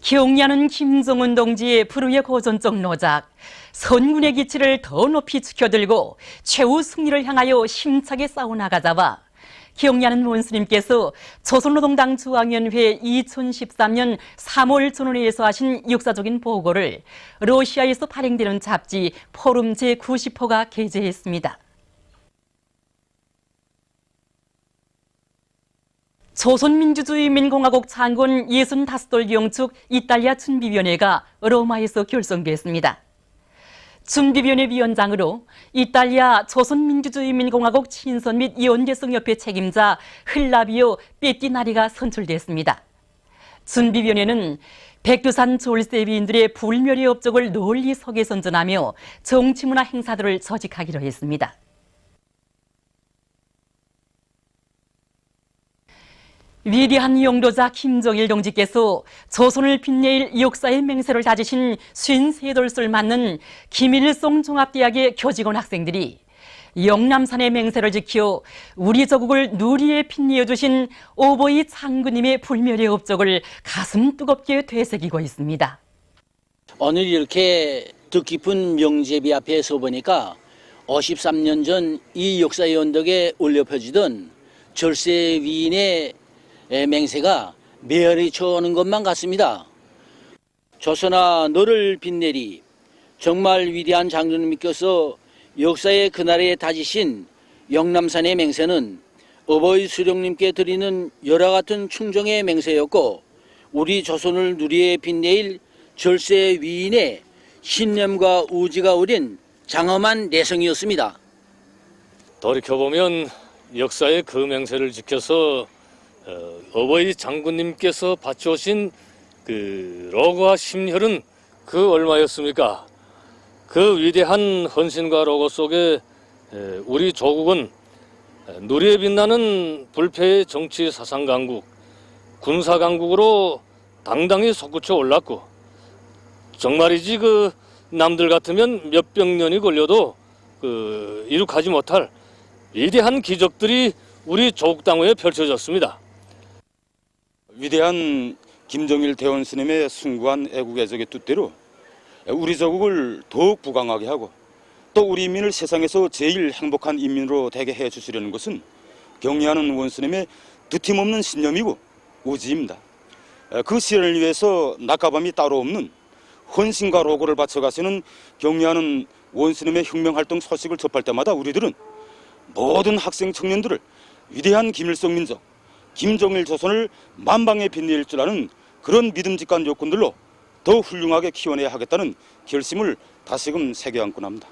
경야는 김정은 동지의 불후의 고전적 노작, 선군의 기치를 더 높이 지켜들고 최후 승리를 향하여 힘차게 싸워나가자와 경야는 원수님께서 조선노동당 중앙위원회 2013년 3월 전원회에서 하신 역사적인 보고를 러시아에서 발행되는 잡지 포럼 제90호가 게재했습니다. 조선민주주의인민공화국 창건 65돌 경축 이탈리아 준비위원회가 로마에서 결성됐습니다. 준비위원회 위원장으로 이탈리아 조선민주주의인민공화국 친선 및 연계성협회 책임자 흘라비오 빼띠나리가 선출됐습니다. 준비위원회는 백두산 졸세위인들의 불멸의 업적을 널리 서게 선전하며 정치문화 행사들을 조직하기로 했습니다. 위대한 영도자 김정일 동지께서 조선을 빛낼 역사의 맹세를 다지신 53돌을 맞는 김일성 종합대학의 교직원 학생들이 영남산의 맹세를 지켜 우리 조국을 누리에 빛내어주신 오보이 장군님의 불멸의 업적을 가슴 뜨겁게 되새기고 있습니다. 오늘 이렇게 뜻깊은 명제비 앞에 서 보니까 53년 전 이 역사의 언덕에 올려 펴지던 절세위인의 맹세가 메아리 쳐오는 것만 같습니다. 조선아 너를 빛내리. 정말 위대한 장군님께서 역사의 그날에 다지신 영남산의 맹세는 어버이 수령님께 드리는 열화 같은 충정의 맹세였고 우리 조선을 누리에 빛내일 절세 위인의 신념과 우지가 어린 장엄한 내성이었습니다. 돌이켜보면 역사의 그 맹세를 지켜서 어버이 장군님께서 바쳐오신 그 로고와 심혈은 그 얼마였습니까? 그 위대한 헌신과 로고 속에 우리 조국은 누리에 빛나는 불패의 정치 사상 강국, 군사 강국으로 당당히 솟구쳐 올랐고 정말이지 그 남들 같으면 몇백 년이 걸려도 이룩하지 못할 위대한 기적들이 우리 조국 땅에 펼쳐졌습니다. 위대한 김정일 대원 스님의 숭고한 애국애적의 뜻대로 우리 조국을 더욱 부강하게 하고 또 우리 인민을 세상에서 제일 행복한 인민으로 되게 해주시려는 것은 경의하는 원스님의 드팀없는 신념이고 우지입니다. 그 실현을 위해서 낮과밤이 따로 없는 헌신과 로고를 바쳐가시는 경의하는 원스님의 혁명활동 소식을 접할 때마다 우리들은 모든 학생 청년들을 위대한 김일성 민족, 김정일 조선을 만방에 빛낼 줄 아는 그런 믿음직한 요건들로 더 훌륭하게 키워내야 하겠다는 결심을 다시금 새겨안곤 합니다.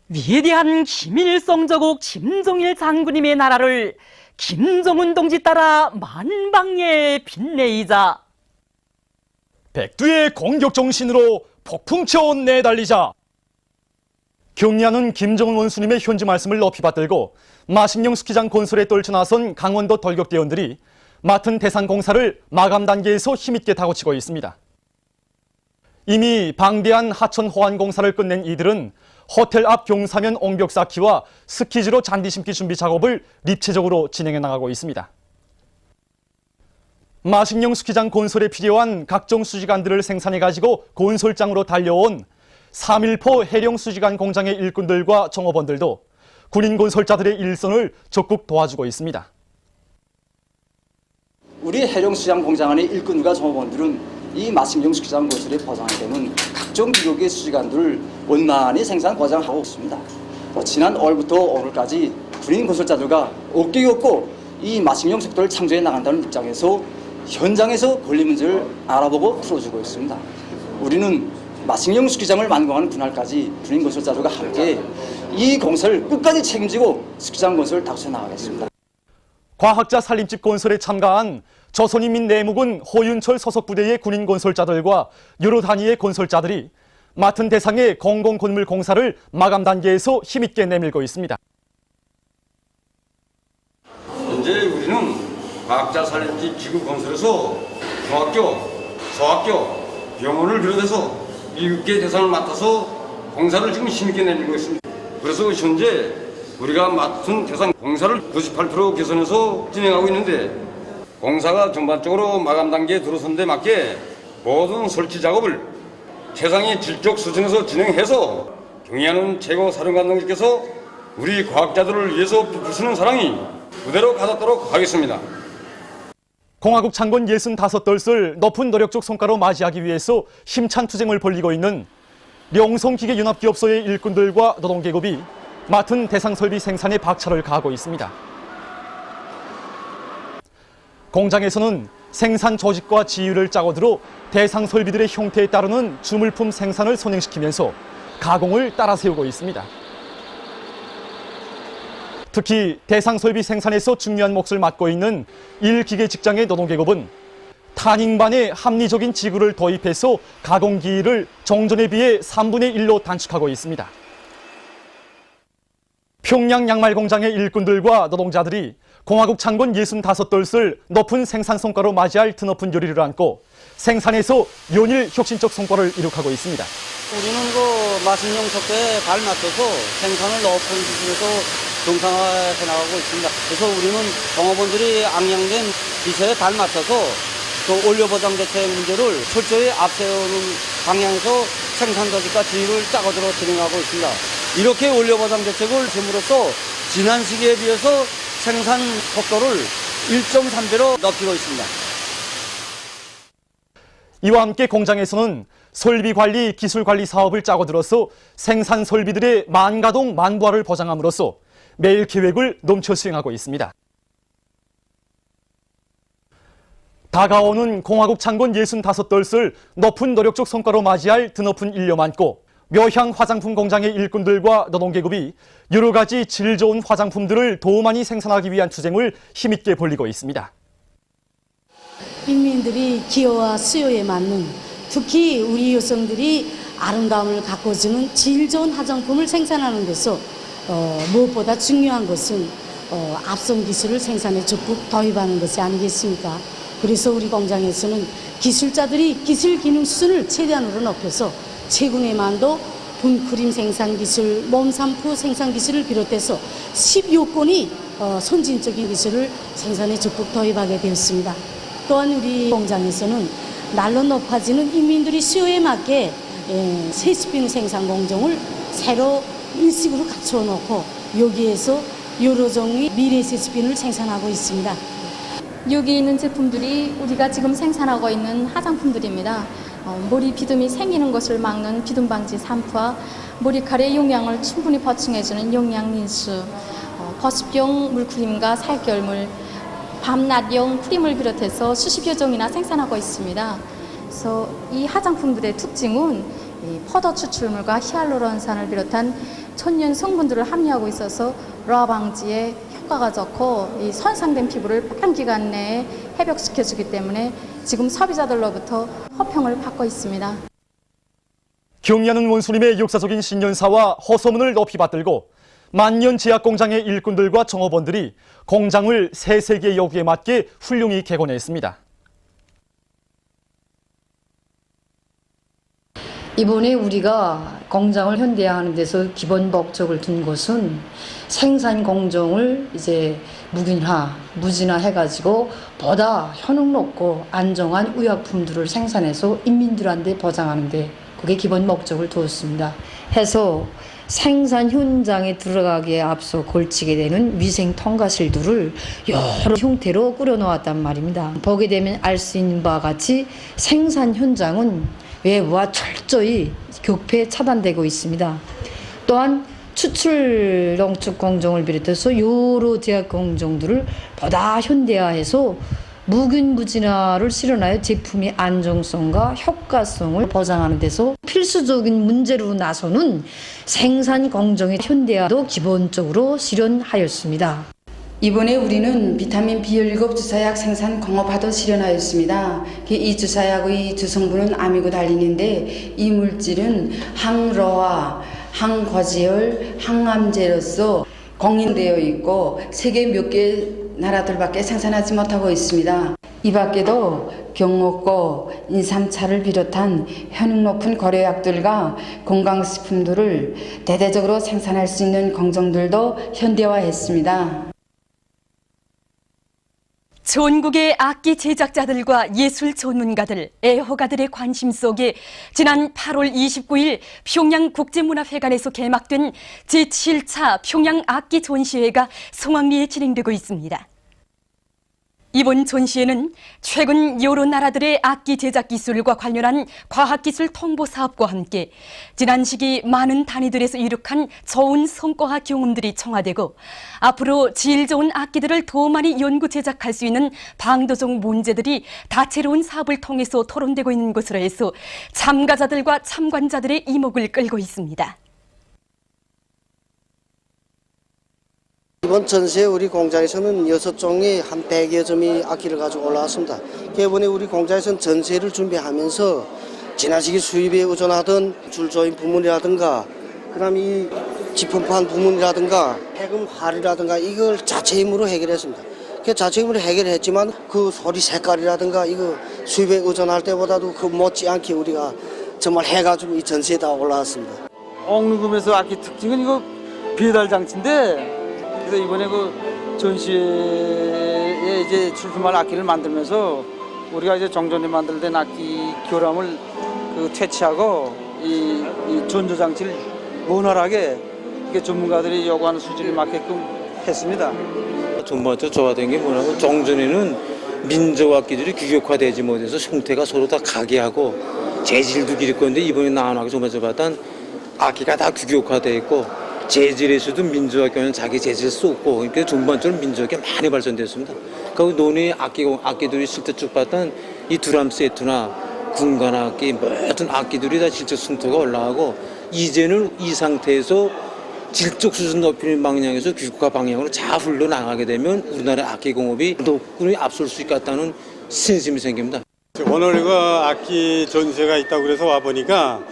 위대한 김일성 조국 김정일 장군님의 나라를 김정은 동지 따라 만방에 빛내이자 백두의 공격 정신으로 폭풍쳐 내달리자. 경리하는 김정은 원수님의 현지 말씀을 높이 받들고 마식령 스키장 건설에 떨쳐나선 강원도 돌격대원들이 맡은 대상 공사를 마감 단계에서 힘있게 다고치고 있습니다. 이미 방대한 하천 호안 공사를 끝낸 이들은 호텔 앞 경사면 옹벽 쌓기와 스키지로 잔디 심기 준비 작업을 입체적으로 진행해 나가고 있습니다. 마식령 스키장 건설에 필요한 각종 수지관들을 생산해가지고 건설장으로 달려온 3.1포 해령 수지관 공장의 일꾼들과 종업원들도 군인 건설자들의 일선을 적극 도와주고 있습니다. 우리 해령 수지관 공장 안의 일꾼과 종업원들은 이 마식령 수지관 건설에 보장이 되는 각종 기록의 수지관들을 원만히 생산 과장하고 있습니다. 지난 5월부터 오늘까지 군인 건설자들과 어깨 걷고 이 마식령 속도를 창조해 나간다는 입장에서 현장에서 권리 문제를 알아보고 풀어주고 있습니다. 우리는 마식령 스키장을 완공하는 그날까지 군인 건설자들과 함께 이 공사를 끝까지 책임지고 스키장 건설을 다시 나가겠습니다. 과학자 살림집 건설에 참가한 조선인민 내무군 호윤철 소속 부대의 군인 건설자들과 여러 단위의 건설자들이 맡은 대상의 공공건물 공사를 마감 단계에서 힘있게 내밀고 있습니다. 현재 우리는 과학자 살림집 기구 건설에서 중학교, 소학교, 병원을 비롯해서 7개 대상을 맡아서 공사를 지금 힘있게 내밀고 있습니다. 그래서 현재 우리가 맡은 대상 공사를 98% 개선해서 진행하고 있는데 공사가 전반적으로 마감 단계에 들어선 데 맞게 모든 설치 작업을 최상의 질적 수준에서 진행해서 경의하는 최고 사령관님께서 우리 과학자들을 위해서 베푸시는 사랑이 그대로 가닿도록 하겠습니다. 공화국 창건 65돌을 높은 노력적 성과로 맞이하기 위해서 힘찬 투쟁을 벌이고 있는 명성기계연합기업소의 일꾼들과 노동계급이 맡은 대상설비 생산에 박차를 가하고 있습니다. 공장에서는 생산 조직과 지휘를 짜고들어 대상설비들의 형태에 따르는 주물품 생산을 선행시키면서 가공을 따라 세우고 있습니다. 특히 대상설비 생산에서 중요한 몫을 맡고 있는 일기계 직장의 노동계급은 탄잉반에 합리적인 지구를 도입해서 가공기일을 정전에 비해 3분의 1로 단축하고 있습니다. 평양 양말 공장의 일꾼들과 노동자들이 공화국 창건 65돌을 높은 생산 성과로 맞이할 드높은 요리를 안고 생산에서 연일 혁신적 성과를 이룩하고 있습니다. 우리는 그 마신용 속도에 발 맞춰서 생산을 높은 기술에서 정상화해 나가고 있습니다. 그래서 우리는 종업원들이 악량된 기세에 발 맞춰서 그 원료 보장 대책 문제를 철저히 앞세우는 방향에서 생산 조직과 지휘를 짜고들어 진행하고 있습니다. 이렇게 원료 보장 대책을 줌으로써 지난 시기에 비해서 생산 속도를 1.3배로 높이고 있습니다. 이와 함께 공장에서는 설비관리, 기술관리 사업을 짜고 들어서 생산 설비들의 만가동, 만부화를 보장함으로써 매일 계획을 넘쳐 수행하고 있습니다. 다가오는 공화국 창건 65돌을 높은 노력적 성과로 맞이할 드높은 일념 안고 묘향 화장품 공장의 일꾼들과 노동계급이 여러 가지 질 좋은 화장품들을 더 많이 생산하기 위한 투쟁을 힘있게 벌이고 있습니다. 인민들이 기여와 수요에 맞는, 특히 우리 여성들이 아름다움을 가꿔주는 질 좋은 화장품을 생산하는 데서 무엇보다 중요한 것은 앞선 기술을 생산에 적극 도입하는 것이 아니겠습니까? 그래서 우리 공장에서는 기술자들이 기술 기능 수준을 최대한으로 높여서 최근에 만도 분크림 생산 기술, 몸 샴푸 생산 기술을 비롯해서 10여 건이 선진적인 기술을 생산에 적극 도입하게 되었습니다. 또한 우리 공장에서는 날로 높아지는 인민들이 수요에 맞게 세스핀 생산 공정을 새로 일식으로 갖추어 놓고 여기에서 여러 종의 미래 세스핀을 생산하고 있습니다. 여기 있는 제품들이 우리가 지금 생산하고 있는 화장품들입니다. 머리 비듬이 생기는 것을 막는 비듬 방지 샴푸와 머리카락의 용량을 충분히 보충해주는 용량 린스, 버스병 물크림과 살결물, 밤낮용 크림을 비롯해서 수십여 종이나 생산하고 있습니다. 그래서 이 화장품들의 특징은 포도 추출물과 히알루론산을 비롯한 천연 성분들을 함유하고 있어서 노화 방지에 효과가 좋고 이 손상된 피부를 빠른 기간 내에 회복시켜주기 때문에 지금 소비자들로부터 호평을 받고 있습니다. 경의하는 원수님의 역사적인 신년사와 허소문을 높이 받들고 만년 제약공장의 일꾼들과 종업원들이 공장을 새 세계의 요구에 맞게 훌륭히 개건했습니다. 이번에 우리가 공장을 현대화하는 데서 기본 목적을 둔 것은 생산 공정을 이제 무진화 해가지고 보다 효능 높고 안정한 의약품들을 생산해서 인민들한테 보장하는데 그게 기본 목적을 두었습니다. 해서 생산 현장에 들어가기에 앞서 걸치게 되는 위생 통과실들을 여러 형태로 꾸려놓았단 말입니다. 보게 되면 알 수 있는 바와 같이 생산 현장은 외부와 철저히 격폐 차단되고 있습니다. 또한 추출 농축 공정을 비롯해서 여러 제약 공정들을 보다 현대화해서 무균무진화를 실현하여 제품의 안정성과 효과성을 보장하는 데서 필수적인 문제로 나서는 생산 공정의 현대화도 기본적으로 실현하였습니다. 이번에 우리는 비타민 B17 주사약 생산 공업화도 실현하였습니다. 이 주사약의 주성분은 암이고 달린인데 이 물질은 항로화, 항고지혈, 항암제로서 공인되어 있고 세계 몇 개 나라들밖에 생산하지 못하고 있습니다. 이 밖에도 경옥고, 인삼차를 비롯한 효능 높은 고려약들과 건강식품들을 대대적으로 생산할 수 있는 공정들도 현대화했습니다. 전국의 악기 제작자들과 예술 전문가들, 애호가들의 관심 속에 지난 8월 29일 평양국제문화회관에서 개막된 제7차 평양 악기 전시회가 성황리에 진행되고 있습니다. 이번 전시회는 최근 여러 나라들의 악기 제작 기술과 관련한 과학기술 통보 사업과 함께 지난 시기 많은 단위들에서 이룩한 좋은 성과와 경험들이 청화되고 앞으로 질 좋은 악기들을 더 많이 연구 제작할 수 있는 방도적 문제들이 다채로운 사업을 통해서 토론되고 있는 것으로 해서 참가자들과 참관자들의 이목을 끌고 있습니다. 이번 전시회 우리 공장에서는 6종의 한 100여 점의 악기를 가지고 올라왔습니다. 이번에 우리 공장에서는 전시회를 준비하면서 지난 시기 수입에 의존하던 줄조임 부문이라든가 그다음 이 지품판 부문이라든가 해금 활이라든가 이걸 자체 힘으로 해결했습니다. 자체 힘으로 해결했지만 그 소리 색깔이라든가 이거 수입에 의존할 때보다도 그 못지않게 우리가 정말 해가지고 이 전시에 다 올라왔습니다. 옥루금에서 악기 특징은 이거 배달 장치인데 그래서 이번에 그 전시회에 이제 출품할 악기를 만들면서 우리가 이제 정전에 만들던 악기 결함을 퇴치하고 이 전조 장치를 원활하게 전문가들이 요구하는 수준에 맞게끔 했습니다. 전반적으로 좋아된 게 뭐냐면 정전에는 민족 악기들이 규격화되지 못해서 형태가 서로 다 가게하고 재질도 기를 건데 이번에 나와나게 전반적으로 악기가 다 규격화되어 있고 재질에서도 민족학교는 자기 재질 쏟고 그러니까 전반적으로 민족이 많이 발전됐습니다. 그 논의 악기들이 실제 쭉 봤던 이 드럼 세트나 군관 악기 모든 악기들이 다 실제 순토가 올라가고 이제는 이 상태에서 질적 수준 높이는 방향에서 규격화 방향으로 잘 흘러나가게 되면 우리나라 악기 공업이 높이 앞설 수 있겠다는 신심이 생깁니다. 오늘 그 악기 전시회가 있다고 그래서 와 보니까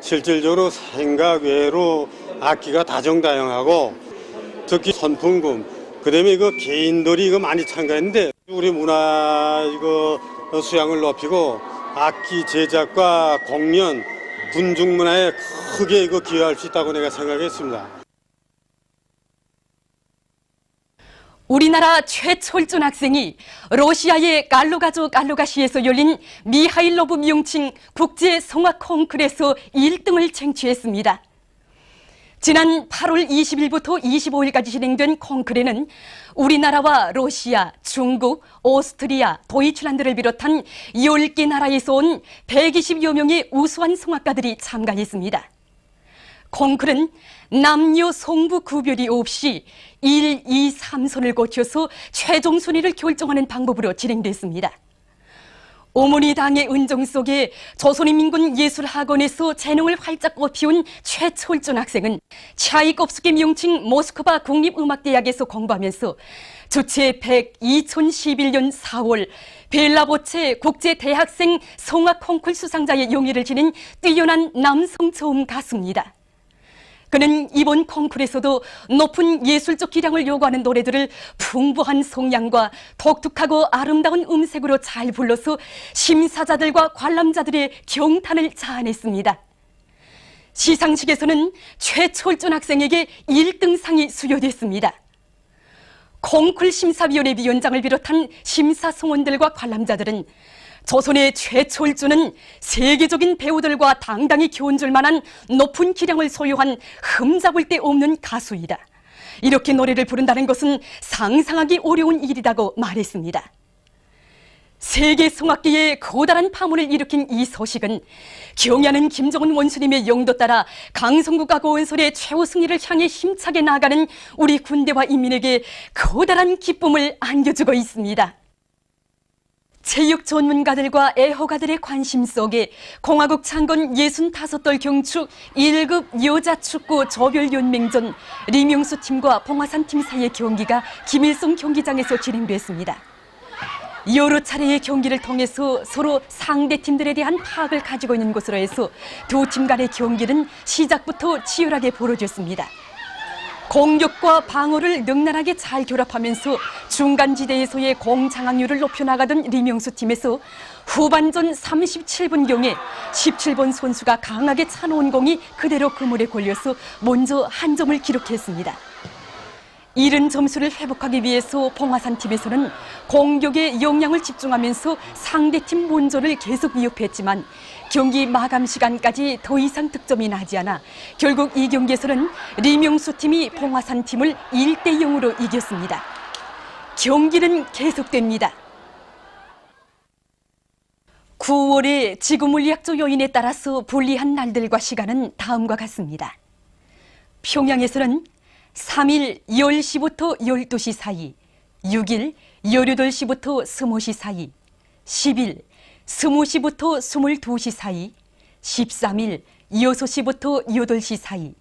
실질적으로 생각 외로 악기가 다정다양하고 특히 선풍금 그다음에 이거 개인들이 이거 많이 참가했는데 우리 문화 이거 수양을 높이고 악기 제작과 공연 분중 문화에 크게 이거 기여할 수 있다고 내가 생각했습니다. 우리나라 최철준 학생이 러시아의 갈로가시에서 열린 미하일로브 명칭 국제 성악 콩쿠르에서 1등을 쟁취했습니다. 지난 8월 20일부터 25일까지 진행된 콩쿠르에는 우리나라와 러시아, 중국, 오스트리아, 도이칠란드를 비롯한 10개 나라에서 온 120여 명의 우수한 성악가들이 참가했습니다. 콩쿠르는 남녀 성부 구별이 없이 1, 2, 3선을 거쳐서 최종 순위를 결정하는 방법으로 진행됐습니다. 어머니 당의 은정 속에 조선인민군 예술학원에서 재능을 활짝 꽃피운 최철준 학생은 차이콥스키 명칭 모스크바 국립음악대학에서 공부하면서 주최 2011년 4월 벨라보체 국제대학생 성악 콩쿠르 수상자의 영예를 지닌 뛰어난 남성 저음 가수입니다. 그는 이번 콩쿠르에서도 높은 예술적 기량을 요구하는 노래들을 풍부한 성량과 독특하고 아름다운 음색으로 잘 불러서 심사자들과 관람자들의 경탄을 자아냈습니다. 시상식에서는 최철준 학생에게 1등상이 수여됐습니다. 콩쿠르 심사위원회 위원장을 비롯한 심사송원들과 관람자들은 조선의 최철준은 세계적인 배우들과 당당히 견줄 만한 높은 기량을 소유한 흠잡을 데 없는 가수이다. 이렇게 노래를 부른다는 것은 상상하기 어려운 일이라고 말했습니다. 세계 성악계에 커다란 파문을 일으킨 이 소식은 경야는 김정은 원수님의 영도 따라 강성구가 고은솔의 최후 승리를 향해 힘차게 나아가는 우리 군대와 인민에게 커다란 기쁨을 안겨주고 있습니다. 체육 전문가들과 애호가들의 관심 속에 공화국 창건 65돌 경축 1급 여자축구 조별연맹전 리명수 팀과 봉화산 팀 사이의 경기가 김일성 경기장에서 진행됐습니다. 여러 차례의 경기를 통해서 서로 상대 팀들에 대한 파악을 가지고 있는 것으로 해서 두 팀 간의 경기는 시작부터 치열하게 벌어졌습니다. 공격과 방어를 능란하게 잘 결합하면서 중간지대에서의 공 장악률을 높여나가던 리명수 팀에서 후반전 37분경에 17번 선수가 강하게 차놓은 공이 그대로 그물에 걸려서 먼저 한 점을 기록했습니다. 잃은 점수를 회복하기 위해서 봉화산 팀에서는 공격에 역량을 집중하면서 상대팀 몬조를 계속 위협했지만 경기 마감 시간까지 더 이상 득점이 나지 않아 결국 이 경기에서는 리명수 팀이 봉화산 팀을 1대0으로 이겼습니다. 경기는 계속됩니다. 9월의 지구물리학적 요인에 따라서 불리한 날들과 시간은 다음과 같습니다. 평양에서는 3일 10시부터 12시 사이, 6일 18시부터 20시 사이, 10일 20시부터 22시 사이, 13일 6시부터 8시 사이,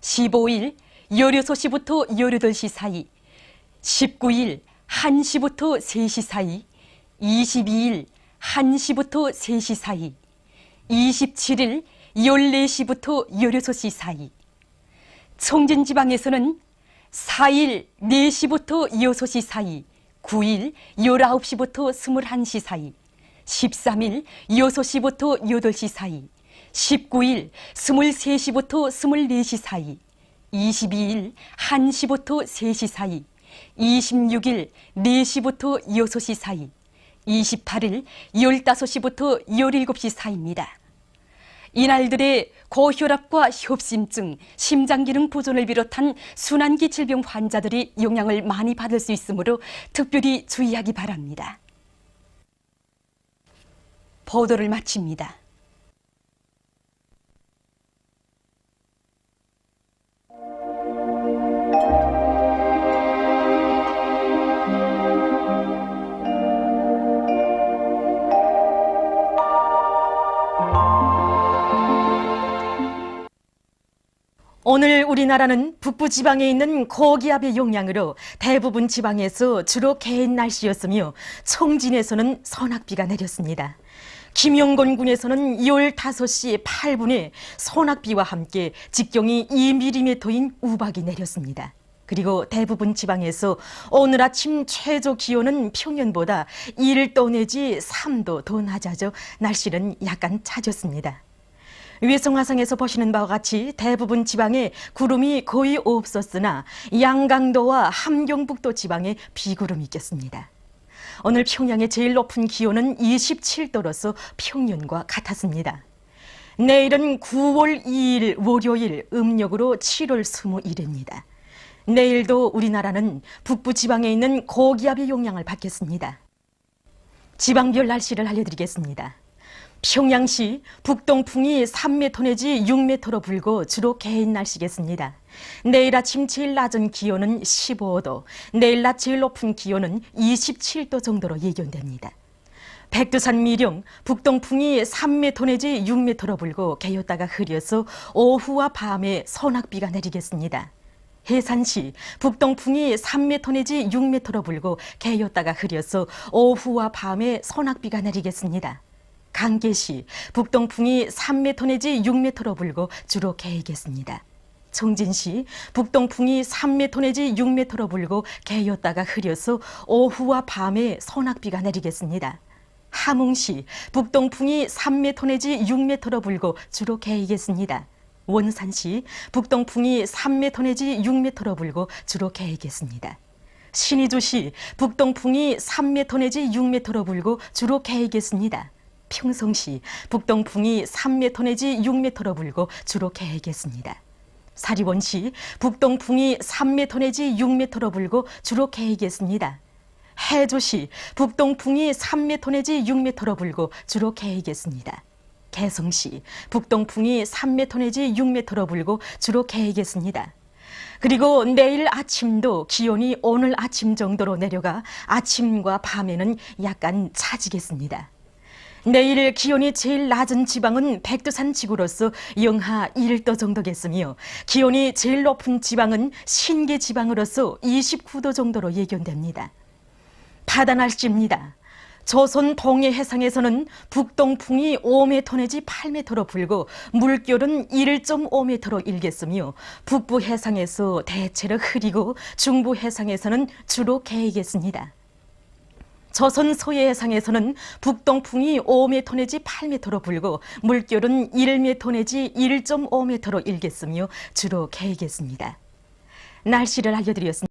15일 16시부터 18시 사이, 19일 1시부터 3시 사이, 22일 1시부터 3시 사이, 27일 14시부터 16시 사이, 청진지방에서는 4일 4시부터 6시 사이, 9일 19시부터 21시 사이, 13일 6시부터 8시 사이, 19일 23시부터 24시 사이, 22일 1시부터 3시 사이, 26일 4시부터 6시 사이, 28일 15시부터 17시 사이입니다. 이날들의 고혈압과 협심증, 심장기능 부전을 비롯한 순환기 질병 환자들이 영향을 많이 받을 수 있으므로 특별히 주의하기 바랍니다. 보도를 마칩니다. 오늘 우리나라는 북부지방에 있는 고기압의 영향으로 대부분 지방에서 주로 개인 날씨였으며 청진에서는 선악비가 내렸습니다. 김영건군에서는 15시 8분에 선악비와 함께 직경이 2mm인 우박이 내렸습니다. 그리고 대부분 지방에서 오늘 아침 최저 기온은 평년보다 1도 내지 3도 더 낮아져 날씨는 약간 차졌습니다. 위성화상에서 보시는 바와 같이 대부분 지방에 구름이 거의 없었으나 양강도와 함경북도 지방에 비구름이 꼈습니다. 오늘 평양의 제일 높은 기온은 27도로서 평년과 같았습니다. 내일은 9월 2일 월요일 음력으로 7월 20일입니다. 내일도 우리나라는 북부 지방에 있는 고기압의 영향을 받겠습니다. 지방별 날씨를 알려드리겠습니다. 평양시 북동풍이 3m 내지 6m로 불고 주로 개인 날씨겠습니다. 내일 아침 제일 낮은 기온은 15도, 내일 낮 제일 높은 기온은 27도 정도로 예견됩니다. 백두산 미령 북동풍이 3m 내지 6m로 불고 개였다가 흐려서 오후와 밤에 소낙비가 내리겠습니다. 해산시 북동풍이 3m 내지 6m로 불고 개였다가 흐려서 오후와 밤에 소낙비가 내리겠습니다. 강계시 북동풍이 3m 내지 6m로 불고 주로 개이겠습니다. 청진시 북동풍이 3m 내지 6m로 불고 개였다가 흐려서 오후와 밤에 소낙비가 내리겠습니다. 함흥시 북동풍이 3m 내지 6m로 불고 주로 개이겠습니다. 원산시 북동풍이 3m 내지 6m로 불고 주로 개이겠습니다. 신의주시 북동풍이 3m 내지 6m로 불고 주로 개이겠습니다. 평성시 북동풍이 3m 내지 6m로 불고 주로 개이겠습니다. 사리원시 북동풍이 3m 내지 6m로 불고 주로 개이겠습니다. 해조시 북동풍이 3m 내지 6m로 불고 주로 개이겠습니다. 개성시 북동풍이 3m 내지 6m로 불고 주로 개이겠습니다. 그리고 내일 아침도 기온이 오늘 아침 정도로 내려가 아침과 밤에는 약간 차지겠습니다. 내일 기온이 제일 낮은 지방은 백두산 지구로서 영하 1도 정도겠으며 기온이 제일 높은 지방은 신계 지방으로서 29도 정도로 예견됩니다. 바다 날씨입니다. 조선 동해 해상에서는 북동풍이 5m 내지 8m로 불고 물결은 1.5m로 일겠으며 북부 해상에서 대체로 흐리고 중부 해상에서는 주로 개이겠습니다. 조선 서해 해상에서는 북동풍이 5m 내지 8m로 불고 물결은 1m 내지 1.5m로 일겠으며 주로 개이겠습니다. 날씨를 알려드렸습니다.